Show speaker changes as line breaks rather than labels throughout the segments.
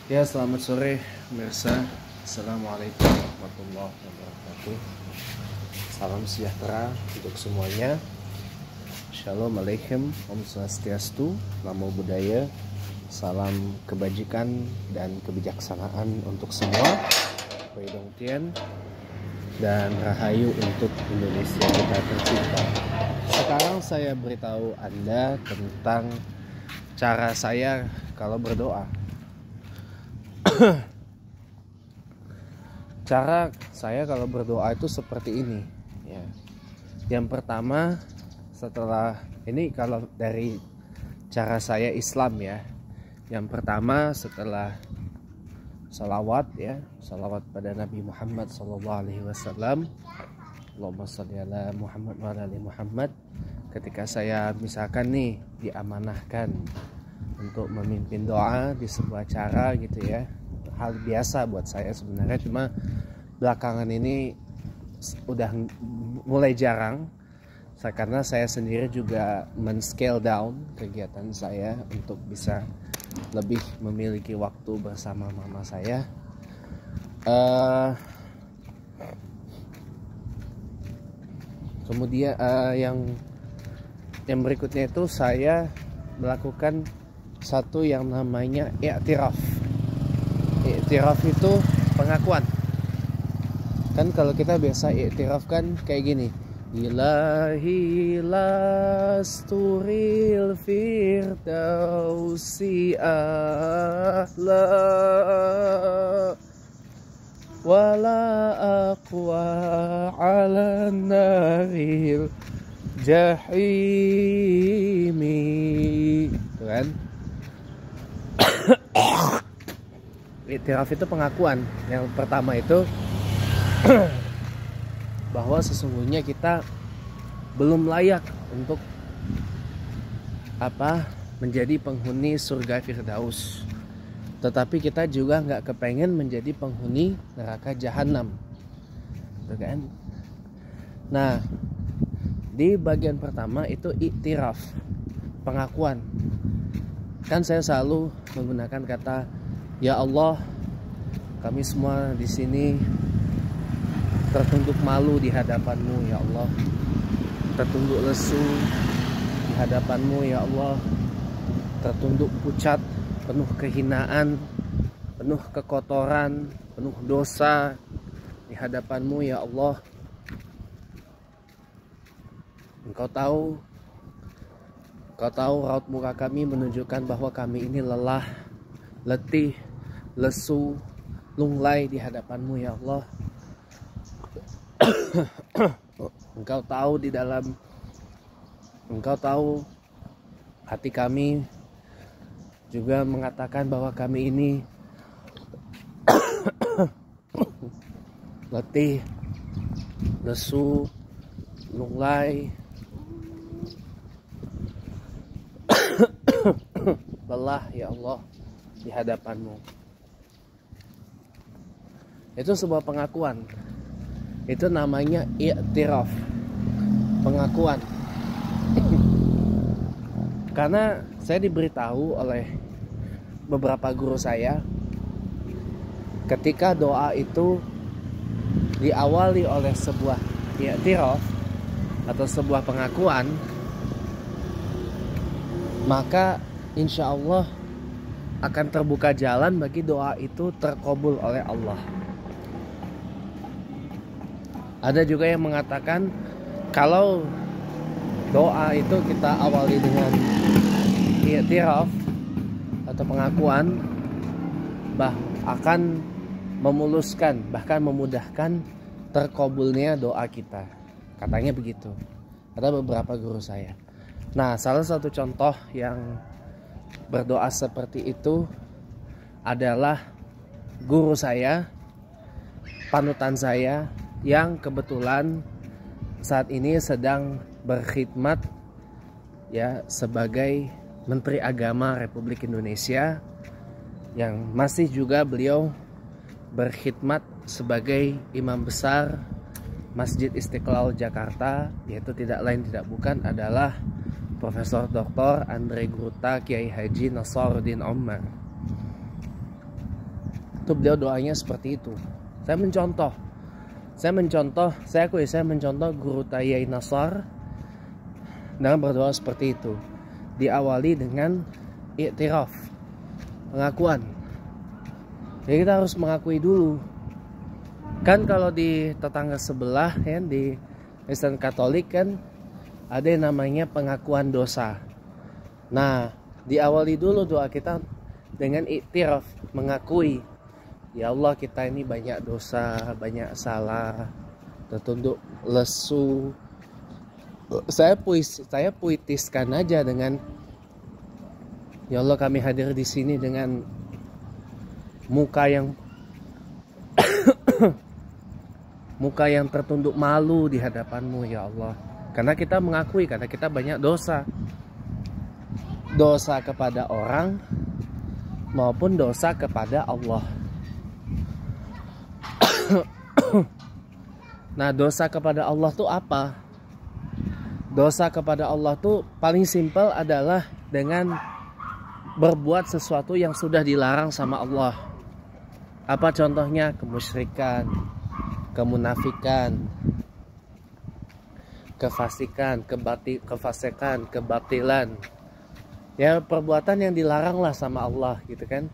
Ya, selamat sore pemirsa. Assalamualaikum warahmatullahi wabarakatuh. Salam sejahtera untuk semuanya. Shalom alaikum, Om Swastiastu, Namo Buddhaya. Salam kebajikan dan kebijaksanaan untuk semua. Wei Dong Tien dan Rahayu untuk Indonesia kita tercinta. Sekarang saya beritahu Anda tentang cara saya kalau berdoa. Cara saya kalau berdoa itu seperti ini ya. Yang pertama, setelah ini kalau dari cara saya Islam ya, yang pertama setelah salawat ya, salawat pada Nabi Muhammad SAW, Allahumma sholli ala Muhammad wa ala ali Muhammad. Ketika saya misalkan nih diamanahkan untuk memimpin doa di sebuah acara gitu ya, hal biasa buat saya sebenarnya, cuma belakangan ini udah mulai jarang karena saya sendiri juga men-scale down kegiatan saya untuk bisa lebih memiliki waktu bersama mama saya. Kemudian yang berikutnya itu saya melakukan satu yang namanya i'tiraf. I'tiraf itu pengakuan. Kan kalau kita biasa i'tiraf kan kayak gini. Ilahi lasturil firdausi ahla wala aqwa ala naril jahimi. Tuh kan? I'tiraf itu pengakuan. Yang pertama itu bahwa sesungguhnya kita belum layak untuk menjadi penghuni surga Firdaus, tetapi kita juga nggak kepengen menjadi penghuni neraka Jahanam, gitu kan? Nah, di bagian pertama itu i'tiraf, pengakuan. Kan saya selalu menggunakan kata ya Allah, kami semua di sini tertunduk malu di hadapan-Mu ya Allah, tertunduk lesu di hadapan-Mu ya Allah, tertunduk pucat, penuh kehinaan, penuh kekotoran, penuh dosa di hadapan-Mu ya Allah. Engkau tahu raut muka kami menunjukkan bahwa kami ini lelah, letih, lesu, lunglai di hadapan-Mu ya Allah. Engkau tahu hati kami juga mengatakan bahwa kami ini letih, lesu, lunglai, lelah ya Allah di hadapan-Mu. Itu sebuah pengakuan. Itu namanya i'tiraf, pengakuan. Karena saya diberitahu oleh beberapa guru saya, ketika doa itu diawali oleh sebuah i'tiraf atau sebuah pengakuan, maka insya Allah akan terbuka jalan bagi doa itu terkabul oleh Allah. Ada juga yang mengatakan kalau doa itu kita awali dengan i'tiraf atau pengakuan, akan memuluskan, bahkan memudahkan terkabulnya doa kita. Katanya begitu. Ada beberapa guru saya. Nah, salah satu contoh yang berdoa seperti itu adalah guru saya, panutan saya, yang kebetulan saat ini sedang berkhidmat ya sebagai Menteri Agama Republik Indonesia, yang masih juga beliau berkhidmat sebagai Imam Besar Masjid Istiqlal Jakarta, yaitu tidak lain tidak bukan adalah Profesor Dr. Andre Gruta Kiai Haji Nasaruddin Omar. Itu beliau doanya seperti itu. Saya mencontoh, saya mencontoh guru Tayyai Nasar dengan berdoa seperti itu. Diawali dengan iktiraf, pengakuan. Jadi kita harus mengakui dulu. Kan kalau di tetangga sebelah ya, di Kristen Katolik kan ada yang namanya pengakuan dosa. Nah, diawali dulu doa kita dengan iktiraf, mengakui, ya Allah kita ini banyak dosa, banyak salah, tertunduk lesu. Saya puitiskan aja dengan, ya Allah kami hadir di sini dengan muka yang muka yang tertunduk malu di hadapan-Mu ya Allah. Karena kita mengakui, karena kita banyak dosa. Dosa kepada orang maupun dosa kepada Allah. Nah, dosa kepada Allah tuh apa? Dosa kepada Allah tuh paling simpel adalah dengan berbuat sesuatu yang sudah dilarang sama Allah. Apa contohnya? Kemusyrikan, kemunafikan, kefasikan, kebatilan. Ya, perbuatan yang dilarang lah sama Allah gitu kan.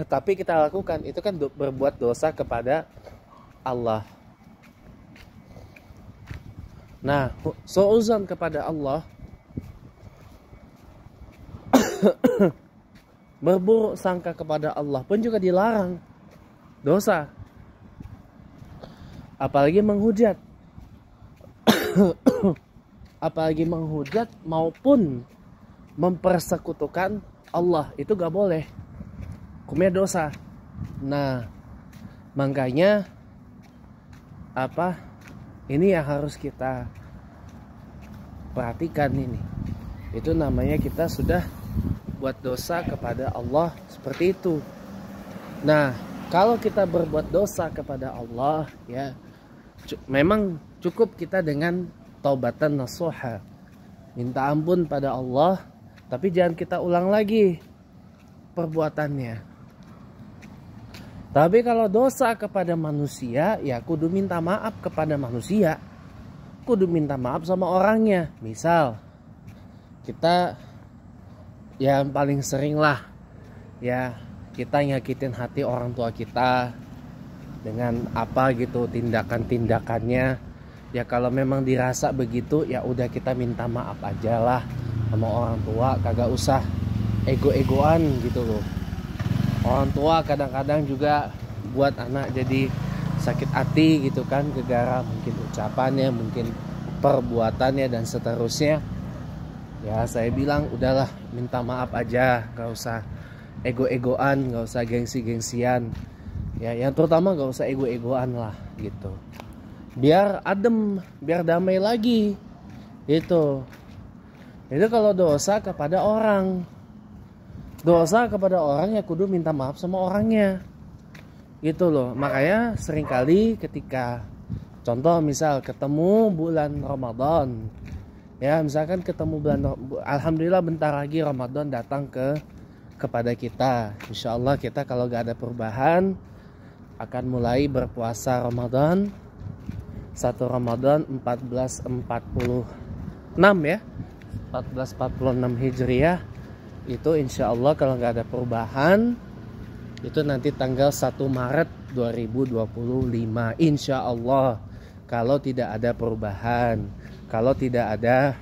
Tapi kita lakukan, itu kan berbuat dosa kepada Allah. Nah, suudzon kepada Allah, berburuk sangka kepada Allah pun juga dilarang, dosa. Apalagi menghujat. Apalagi menghujat maupun mempersekutukan Allah, itu gak boleh, hukumnya dosa. Nah, makanya ini yang harus kita perhatikan ini. Itu namanya kita sudah buat dosa kepada Allah seperti itu. Nah, kalau kita berbuat dosa kepada Allah ya, memang cukup kita dengan taubatan nasuha, minta ampun pada Allah, tapi jangan kita ulang lagi perbuatannya. Tapi kalau dosa kepada manusia, ya kudu minta maaf kepada manusia, kudu minta maaf sama orangnya. Misal kita yang paling sering lah ya, kita nyakitin hati orang tua kita dengan apa gitu tindakan-tindakannya. Ya kalau memang dirasa begitu, ya udah kita minta maaf aja lah sama orang tua, kagak usah ego-egoan gitu loh. Orang tua kadang-kadang juga buat anak jadi sakit hati gitu kan, gara-gara mungkin ucapannya, mungkin perbuatannya dan seterusnya. Ya saya bilang udahlah, minta maaf aja, gak usah ego-egoan, gak usah gengsi-gengsian. Ya yang terutama gak usah ego-egoan lah gitu. Biar adem, biar damai lagi gitu. Itu kalau dosa kepada orang. Dosa kepada orang ya kudu minta maaf sama orangnya gitu loh. Makanya seringkali ketika contoh misal ketemu bulan Ramadan, ya misalkan ketemu bulan, alhamdulillah bentar lagi Ramadan datang kepada kita. Insya Allah kita kalau gak ada perubahan akan mulai berpuasa Ramadan, 1 Ramadan 1446 ya, 1446 Hijriah. Itu insya Allah kalau nggak ada perubahan, itu nanti tanggal 1 Maret 2025 insya Allah. Kalau tidak ada perubahan, kalau tidak ada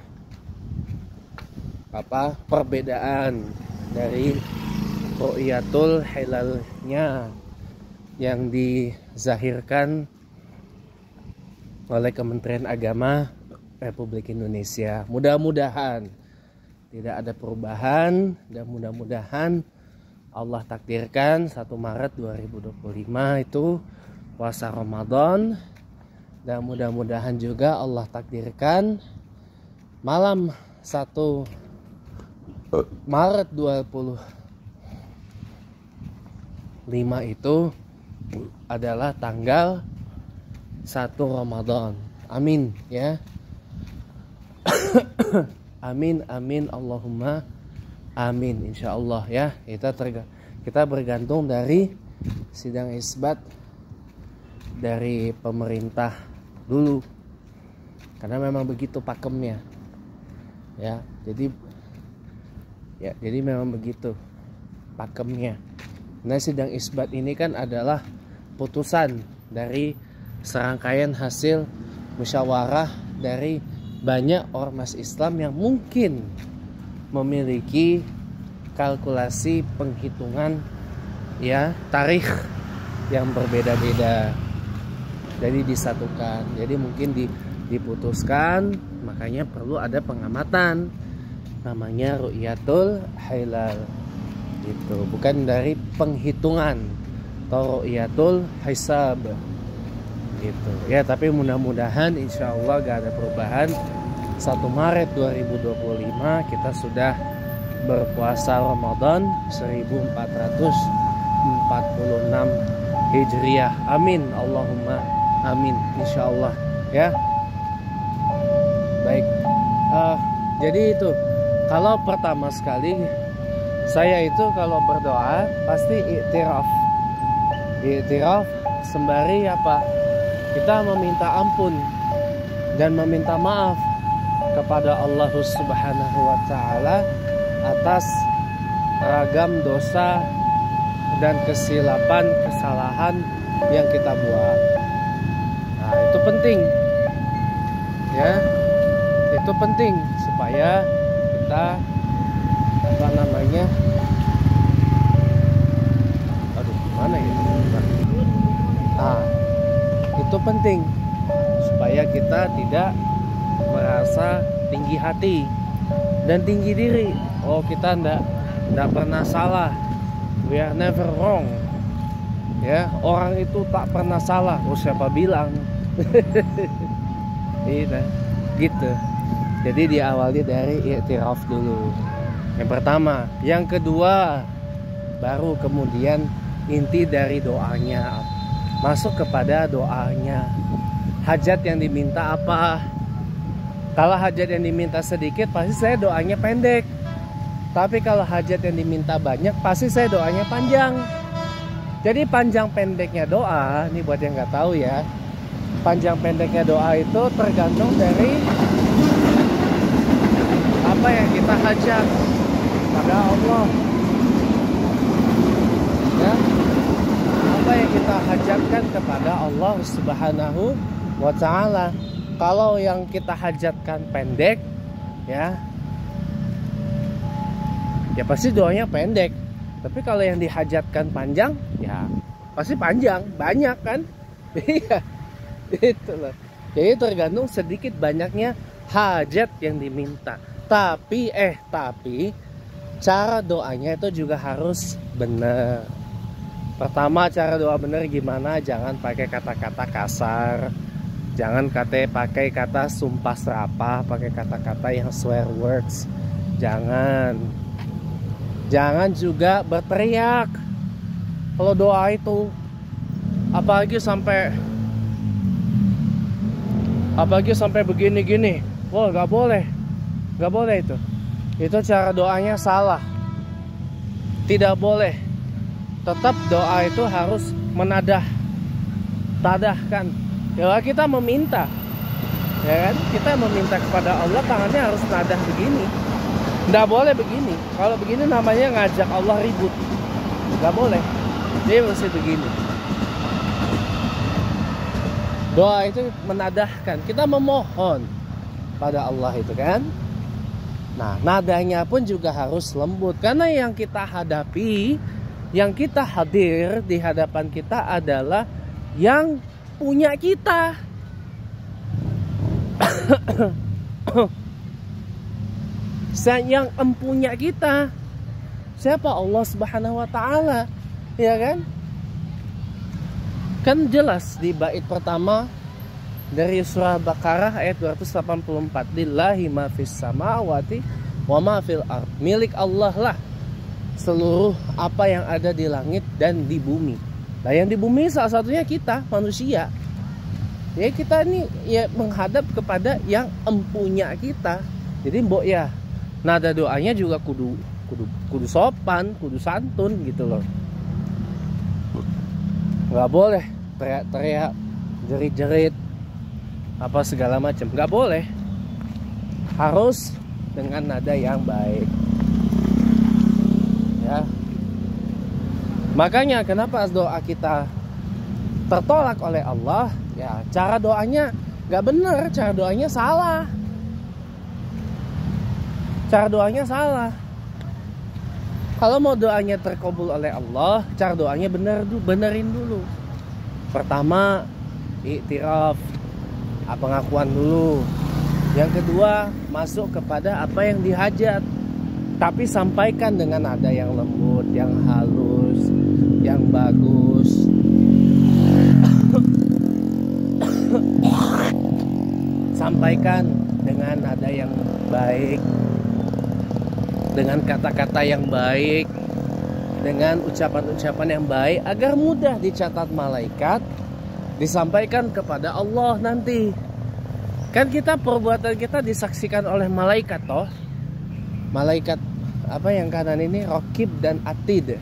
perbedaan dari ru'yatul hilalnya yang dizahirkan oleh Kementerian Agama Republik Indonesia. Mudah-mudahan tidak ada perubahan dan mudah-mudahan Allah takdirkan 1 Maret 2025 itu puasa Ramadan, dan mudah-mudahan juga Allah takdirkan malam 1 Maret 25 itu adalah tanggal 1 Ramadan. Amin ya. Amin amin Allahumma Amin insya Allah ya. Kita bergantung dari sidang isbat dari pemerintah dulu, karena memang begitu pakemnya ya. Jadi memang begitu pakemnya. Nah, sidang isbat ini kan adalah putusan dari serangkaian hasil musyawarah dari banyak ormas Islam yang mungkin memiliki kalkulasi penghitungan ya tarikh yang berbeda-beda, jadi disatukan, jadi mungkin diputuskan. Makanya perlu ada pengamatan, namanya ru'yatul hilal gitu, bukan dari penghitungan atau ru'yatul hisab gitu ya. Tapi mudah-mudahan insya Allah gak ada perubahan. 1 Maret 2025 kita sudah berpuasa Ramadan 1446 Hijriah. Amin Allahumma amin insya Allah ya. Baik, jadi itu kalau pertama sekali saya itu kalau berdoa pasti iktiraf sembari apa, kita meminta ampun dan meminta maaf kepada Allah Subhanahu wa Ta'ala atas ragam dosa dan kesalahan yang kita buat. Nah, itu penting ya, itu penting supaya kita gimana ya, itu penting supaya kita tidak merasa tinggi hati dan tinggi diri. Oh, kita ndak pernah salah, we are never wrong ya. Orang itu tak pernah salah. Oh, siapa bilang? Gitu. Jadi diawali dari iktiraf dulu yang pertama. Yang kedua baru kemudian inti dari doanya, masuk kepada doanya. Hajat yang diminta apa? Kalau hajat yang diminta sedikit, pasti saya doanya pendek. Tapi kalau hajat yang diminta banyak, pasti saya doanya panjang. Jadi panjang pendeknya doa, ini buat yang nggak tahu ya, panjang pendeknya doa itu tergantung dari apa yang kita hajat pada Allah ya. Apa yang kita hajatkan kepada Allah Subhanahu wa Ta'ala. Kalau yang kita hajatkan pendek ya pasti doanya pendek. Tapi kalau yang dihajatkan panjang ya pasti panjang, banyak kan. Iya, itu loh. Jadi tergantung sedikit banyaknya hajat yang diminta. Tapi cara doanya itu juga harus benar. Pertama, cara doa benar gimana? Jangan pakai kata-kata kasar, jangan pakai kata sumpah serapah, pakai kata-kata yang swear words. Jangan juga berteriak kalau doa itu, apalagi sampai begini-gini. Wah, nggak boleh itu cara doanya salah, tidak boleh. Tetap doa itu harus tadahkan. Ya, kita meminta, ya kan? Kita meminta kepada Allah, tangannya harus nadah begini. Nggak boleh begini. Kalau begini namanya ngajak Allah ribut. Nggak boleh. Dia mesti begini. Doa itu menadahkan. Kita memohon pada Allah itu kan. Nah, nadanya pun juga harus lembut. Karena yang kita hadapi, yang kita hadir di hadapan kita adalah yang punya kita. Yang empunya kita. Siapa? Allah Subhanahu wa Ta'ala. Ya kan? Kan jelas di bait pertama dari surah Baqarah ayat 284. Lillahi ma fis samawati wa ma fil ard. Milik Allah lah seluruh apa yang ada di langit dan di bumi. Nah, yang di bumi salah satunya kita, manusia. Ya, kita ini ya menghadap kepada yang empunya kita. Jadi mbok ya, nada doanya juga kudu kudu sopan, kudu santun gitu loh. Nggak boleh teriak-teriak, jerit-jerit, apa segala macam, nggak boleh. Harus dengan nada yang baik, ya. Makanya kenapa doa kita tertolak oleh Allah? Ya, cara doanya nggak benar, cara doanya salah. Cara doanya salah. Kalau mau doanya terkabul oleh Allah, cara doanya benerin dulu. Pertama, iktiraf, pengakuan dulu. Yang kedua, masuk kepada apa yang dihajat. Tapi sampaikan dengan nada yang lembut, yang halus, yang bagus. Sampaikan dengan nada yang baik, dengan kata-kata yang baik, dengan ucapan-ucapan yang baik, agar mudah dicatat malaikat, disampaikan kepada Allah nanti. Kan kita, perbuatan kita disaksikan oleh malaikat toh. Malaikat apa yang kanan ini, Raqib dan Atid.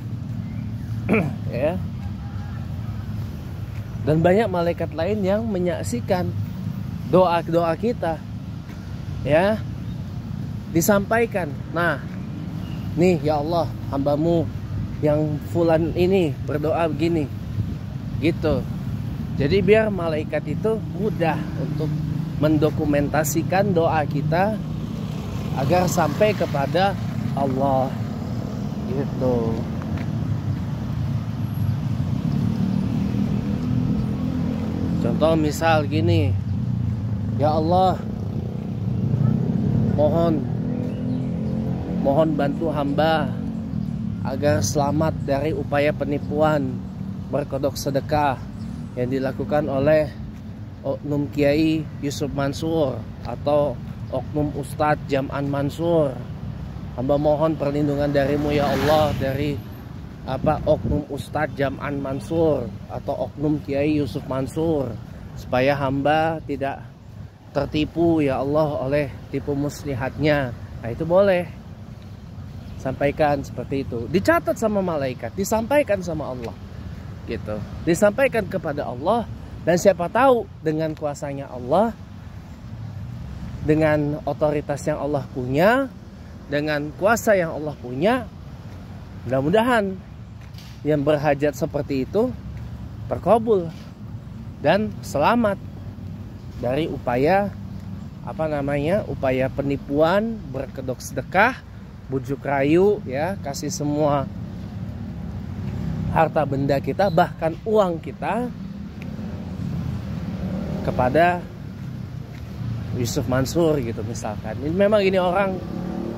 Ya. Dan banyak malaikat lain yang menyaksikan doa-doa kita. Ya. Disampaikan. Nah, nih ya Allah, hambamu yang fulan ini berdoa begini. Gitu. Jadi biar malaikat itu mudah untuk mendokumentasikan doa kita agar sampai kepada Allah. Gitu. Contoh misal gini, ya Allah, mohon bantu hamba agar selamat dari upaya penipuan berkodok sedekah yang dilakukan oleh Oknum Kiai Yusuf Mansur atau Oknum Ustadz Jam'an Mansur. Hamba mohon perlindungan darimu ya Allah dari Oknum Ustadz Jam'an Mansur atau Oknum Kiai Yusuf Mansur, supaya hamba tidak tertipu ya Allah oleh tipu muslihatnya. Nah, itu boleh. Sampaikan seperti itu. Dicatat sama malaikat, disampaikan sama Allah. Gitu. Disampaikan kepada Allah, dan siapa tahu dengan kuasanya Allah, dengan otoritas yang Allah punya, dengan kuasa yang Allah punya, mudah-mudahan yang berhajat seperti itu terkabul dan selamat dari upaya upaya penipuan, berkedok sedekah, bujuk rayu, ya, kasih semua harta benda kita, bahkan uang kita kepada Yusuf Mansur gitu misalkan. Ini memang ini orang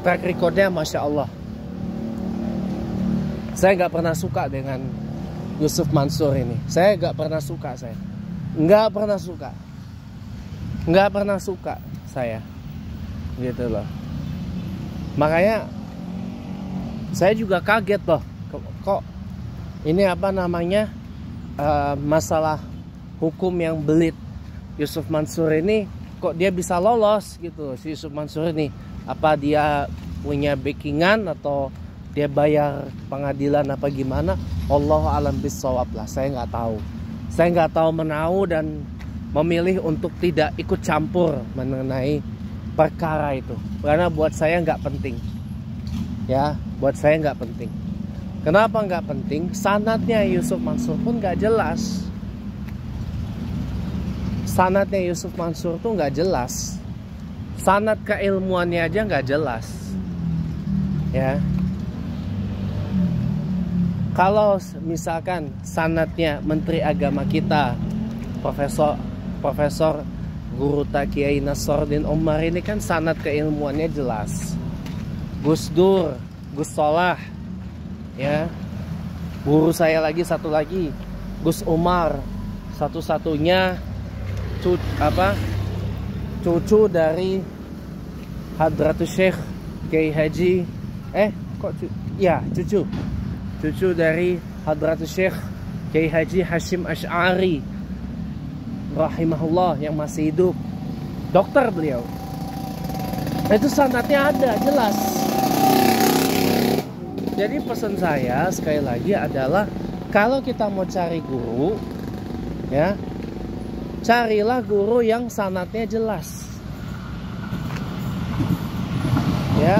track recordnya Masya Allah. Saya nggak pernah suka dengan Yusuf Mansur ini. Saya nggak pernah suka, nggak pernah suka saya, gitu loh. Makanya saya juga kaget loh, kok ini masalah hukum yang belit Yusuf Mansur ini, kok dia bisa lolos gitu. Si Yusuf Mansur ini, apa dia punya backingan atau dia bayar pengadilan apa gimana? Allahu a'lam bissawab lah, saya nggak tahu. Saya nggak tahu menahu dan memilih untuk tidak ikut campur mengenai perkara itu, karena buat saya nggak penting. Ya, buat saya nggak penting. Kenapa nggak penting? Sanadnya Yusuf Mansur pun nggak jelas. Sanadnya Yusuf Mansur tuh nggak jelas. Sanad keilmuannya aja nggak jelas. Ya. Kalau misalkan sanadnya Menteri Agama kita, Profesor Guru Kiai Nasruddin Umar ini kan sanad keilmuannya jelas. Gus Dur, Gus Solah, ya. Guru saya satu lagi, Gus Umar, satu-satunya cucu dari Hadratus Syekh Kiai Haji cucu dari Hadratus Syekh Kiai Haji Hashim Asy'ari rahimahullah yang masih hidup, dokter beliau. Itu sanadnya ada jelas. Jadi pesan saya sekali lagi adalah kalau kita mau cari guru, ya, carilah guru yang sanadnya jelas. Ya.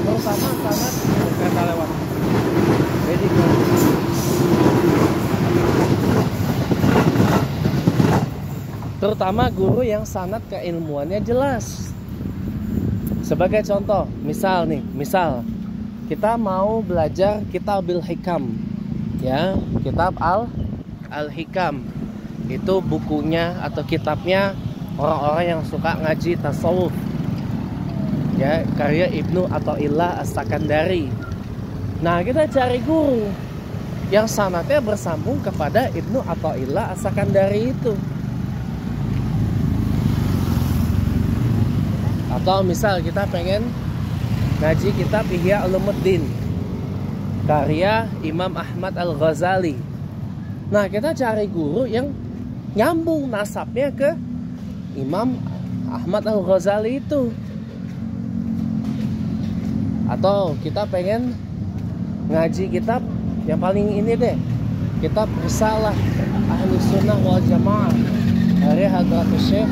Terutama sanad kereta lewat. Jadi terutama guru yang sanad keilmuannya jelas. Sebagai contoh, misal kita mau belajar Kitabul Hikam, ya, kitab Al-Hikam. Itu bukunya atau kitabnya orang-orang yang suka ngaji tasawuf, ya, karya Ibnu Athaillah As-Sakandari. Nah, kita cari guru yang sanadnya bersambung kepada Ibnu Athaillah As-Sakandari itu. Atau misal kita pengen ngaji kitab Ihya Ulumuddin karya Imam Ahmad Al-Ghazali. Nah, kita cari guru yang nyambung nasabnya ke Imam Ahmad Al-Ghazali itu. Atau kita pengen ngaji kitab yang paling ini deh, kitab Risalah Ahlus Sunnah wal Jamaah karya Hadratus Syekh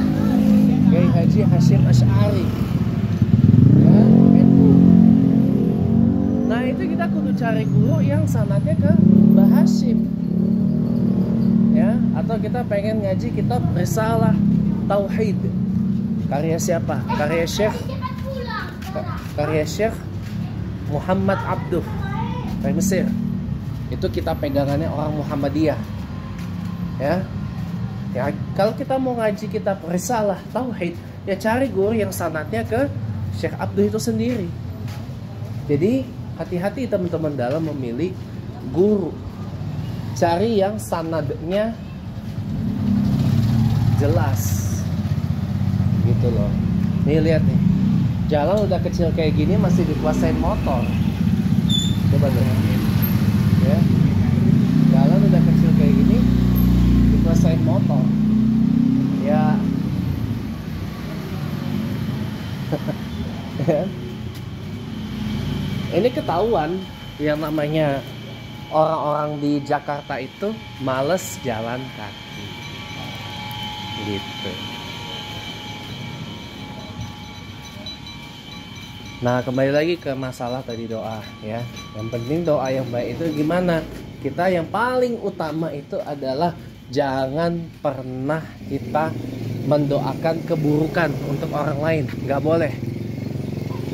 Kiai Haji Hasyim Asy'ari, ya, NU. Nah, itu kita kudu cari guru yang sanadnya ke Mbah Hasyim, ya. Atau kita pengen ngaji kitab Risalah Tauhid karya siapa? Karya Syekh Muhammad Abduh dari Mesir. Itu kita pegangannya orang Muhammadiyah, ya. Ya, kalau kita mau ngaji kitab Risalah Tauhid, ya cari guru yang sanadnya ke Syekh Abduh itu sendiri. Jadi hati-hati teman-teman dalam memilih guru. Cari yang sanadnya jelas, gitu loh. Nih lihat nih, jalan udah kecil kayak gini masih dikuasain motor. Coba lihat, ya, jalan udah kecil kayak gini dikuasain motor, ya. Ini ketahuan yang namanya orang-orang di Jakarta itu males jalan kaki, gitu. Nah, kembali lagi ke masalah tadi doa, ya. Yang penting doa yang baik itu gimana? Kita yang paling utama itu adalah jangan pernah kita mendoakan keburukan untuk orang lain. Nggak boleh.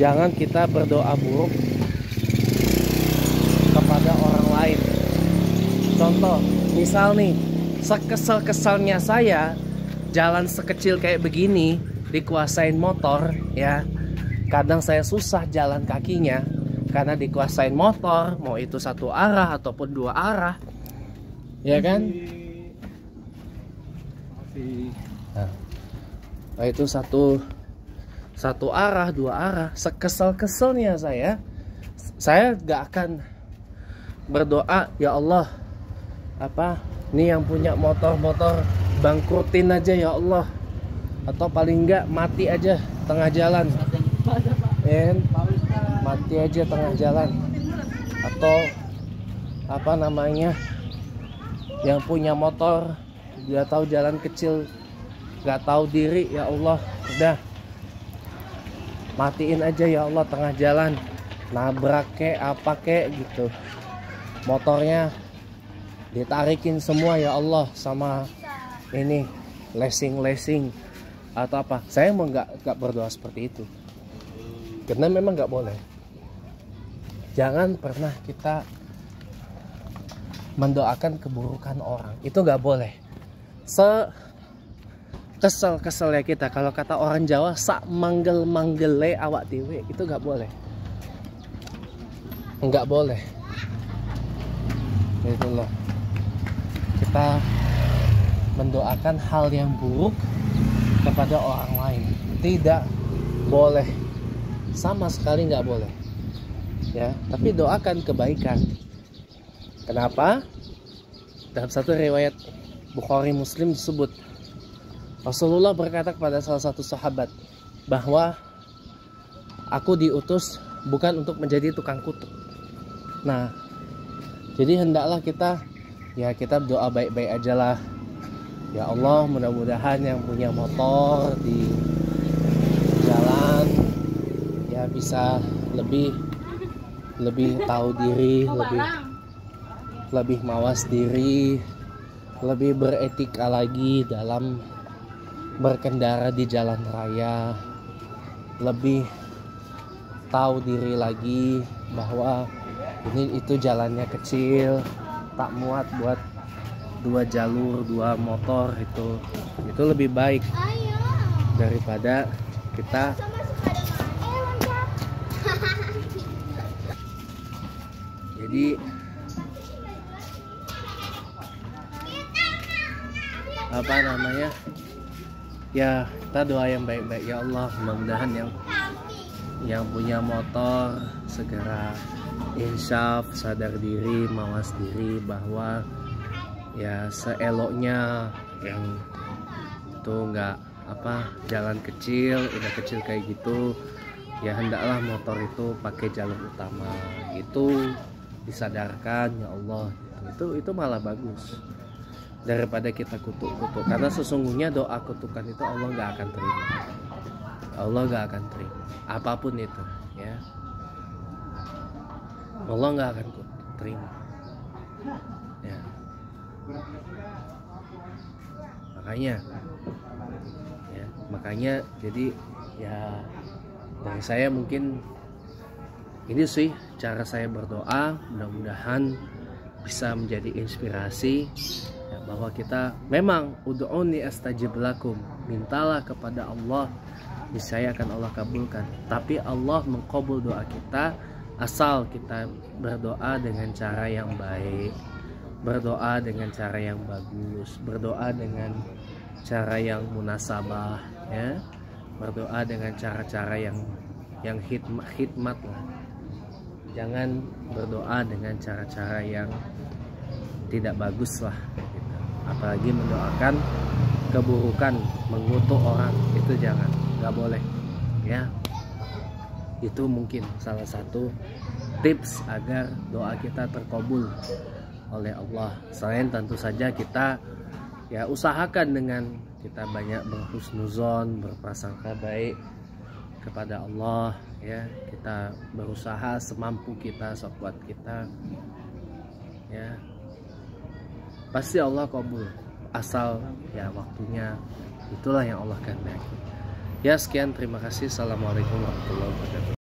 Jangan kita berdoa buruk kepada orang lain. Contoh, misal nih, sekesal-kesalnya saya jalan sekecil kayak begini dikuasain motor, ya. Kadang saya susah jalan kakinya karena dikuasain motor, mau itu satu arah ataupun dua arah, ya kan? Nah, itu satu arah, dua arah. Sekesal-keselnya saya gak akan berdoa, ya Allah, apa nih yang punya motor bangkrutin aja ya Allah, atau paling enggak mati aja tengah jalan, mati aja tengah jalan. Atau apa namanya, yang punya motor dia tahu jalan kecil gak tahu diri, ya Allah, udah matiin aja ya Allah tengah jalan, nabrak kek apa kek gitu, motornya ditarikin semua ya Allah sama ini lesing atau apa. Saya mau nggak berdoa seperti itu, karena memang nggak boleh. Jangan pernah kita mendoakan keburukan orang, itu nggak boleh. Kesel-keselnya kita, kalau kata orang Jawa, sak manggel-manggele awak dewe, itu nggak boleh. Nggak boleh. Itu loh. Kita mendoakan hal yang buruk kepada orang lain, tidak boleh, sama sekali nggak boleh, ya. Tapi doakan kebaikan. Kenapa? Dalam satu riwayat Bukhari Muslim disebut, Rasulullah berkata kepada salah satu sahabat bahwa aku diutus bukan untuk menjadi tukang kutuk. Nah, jadi hendaklah kita berdoa baik-baik aja lah. Ya Allah, mudah-mudahan yang punya motor di jalan ya bisa lebih tahu diri, lebih mawas diri, lebih beretika lagi dalam berkendara di jalan raya, lebih tahu diri lagi bahwa itu jalannya kecil, tak muat buat 2 jalur 2 motor. Itu lebih baik daripada kita jadi ya kita doa yang baik-baik. Ya Allah, mudah-mudahan yang punya motor segera insyaf, sadar diri, mawas diri bahwa ya seeloknya yang itu nggak jalan kecil, udah kecil kayak gitu ya, hendaklah motor itu pakai jalur utama gitu, disadarkan. Ya Allah, itu malah bagus daripada kita kutuk-kutuk, karena sesungguhnya doa kutukan itu Allah nggak akan terima. Allah nggak akan terima apapun itu ya, Allah nggak akan terima ya. Makanya jadi ya dari saya mungkin ini sih cara saya berdoa, mudah-mudahan bisa menjadi inspirasi ya, bahwa kita memang ud'uni astajib lakum, mintalah kepada Allah niscaya akan Allah kabulkan. Tapi Allah mengkabul doa kita asal kita berdoa dengan cara yang baik, berdoa dengan cara yang bagus, berdoa dengan cara yang munasabah ya, berdoa dengan cara-cara yang hikmat lah. Jangan berdoa dengan cara-cara yang tidak bagus lah gitu. Apalagi mendoakan keburukan, mengutuk orang, itu jangan, nggak boleh ya. Itu mungkin salah satu tips agar doa kita terkabul oleh Allah. Selain tentu saja kita ya usahakan dengan kita banyak berhusnuzon, berprasangka baik kepada Allah ya, kita berusaha semampu kita, sekuat kita ya, pasti Allah kabul, asal ya waktunya itulah yang Allah kehendaki ya. Sekian, terima kasih. Assalamualaikum warahmatullahi wabarakatuh.